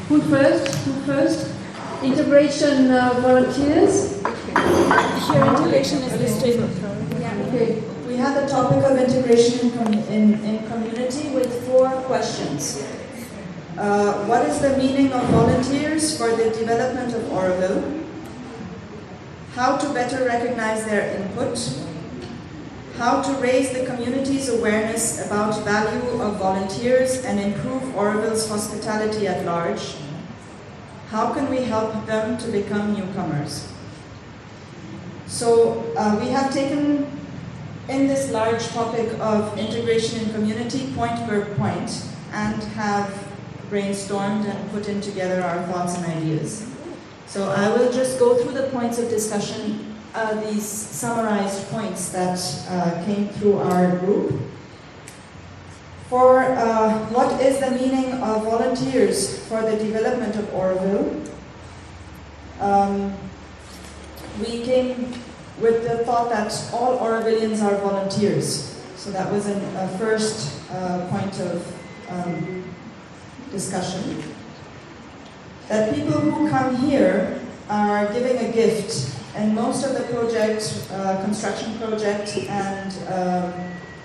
Who first? Integration volunteers. Here, integration is listed. Yeah. Okay. We have the topic of integration in community with 4 questions. What is the meaning of volunteers for the development of Auroville? How to better recognize their input? How to raise the community's awareness about value of volunteers and improve Auroville's hospitality at large? How can we help them to become newcomers? So we have taken in this large topic of integration in community point per point and have brainstormed and put in together our thoughts and ideas. So I will just go through the points of discussion, these summarized points that came through our group. For what is the meaning of volunteers for the development of Auroville? We came with the thought that all Aurovillians are volunteers. So that was a first point of discussion. That people who come here are giving a gift, and most of the project, construction project and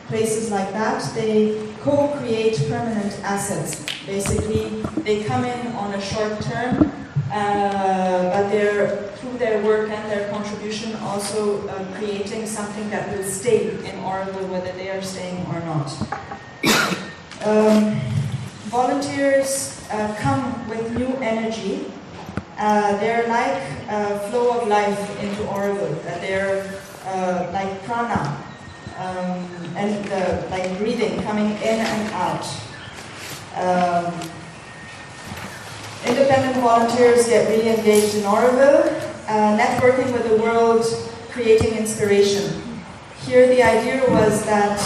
places like that, they co-create permanent assets. Basically, they come in on a short term, but they're, through their work and their contribution, also creating something that will stay in Auroville, whether they are staying or not. Volunteers come with new energy. They're like a flow of life into Auroville. They're like prana, and like breathing, coming in and out. Independent volunteers get really engaged in Auroville, networking with the world, creating inspiration. Here the idea was that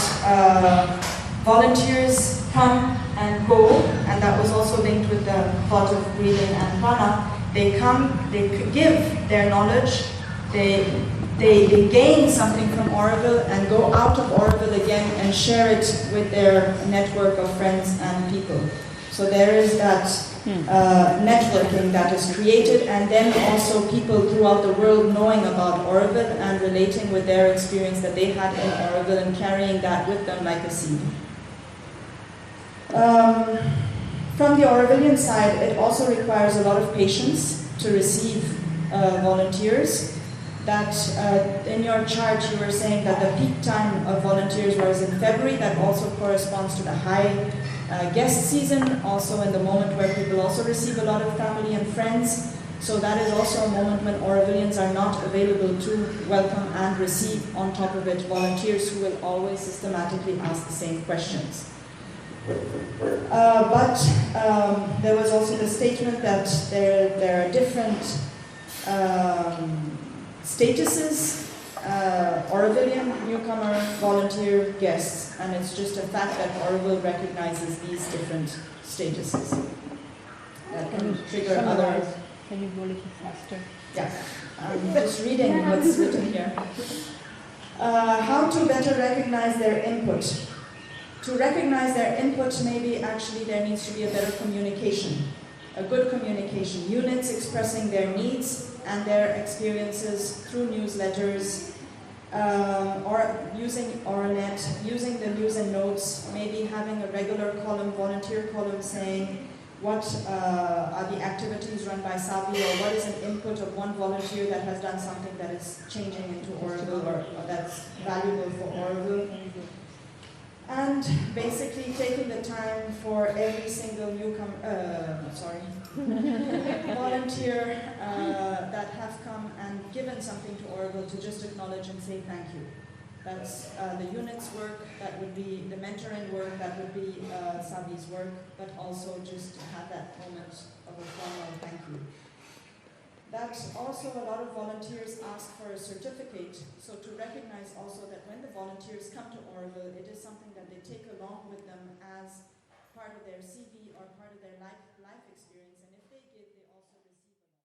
volunteers come and go, and that was also linked with the thought of breathing and prana. They come, they give their knowledge, they gain something from Auroville and go out of Auroville again and share it with their network of friends and people. So there is that networking that is created, and then also people throughout the world knowing about Auroville and relating with their experience that they had in Auroville and carrying that with them like a seed. From the Aurovillian side, it also requires a lot of patience to receive volunteers. That in your chart you were saying that the peak time of volunteers was in February. That also corresponds to the high guest season, also in the moment where people also receive a lot of family and friends. So that is also a moment when Aurovillians are not available to welcome and receive, on top of it, volunteers who will always systematically ask the same questions. But there was also the statement that there are different statuses, Aurovillian, newcomer, volunteer, guests, and it's just a fact that Auroville recognizes these different statuses. That can trigger other... Can you go a little faster? Yeah, I'm just reading what's written here. How to better recognize their input. To recognize their input, maybe actually there needs to be a better communication, a good communication. Units expressing their needs and their experiences through newsletters, or using Auronet, using the news and notes, maybe having a regular column, volunteer column saying what are the activities run by Savi, or what is an input of one volunteer that has done something that is changing into Auroville, or that's valuable for Auroville. And basically taking the time for every single volunteer that have come and given something to Auroville to just acknowledge and say thank you. That's the units work, that would be the mentoring work, that would be Savi's work, but also just to have that moment of a formal thank you. That's also a lot of volunteers ask for a certificate, so to recognize also that when the volunteers come to Auroville, it is something that they take along with them as part of their CV or part of their life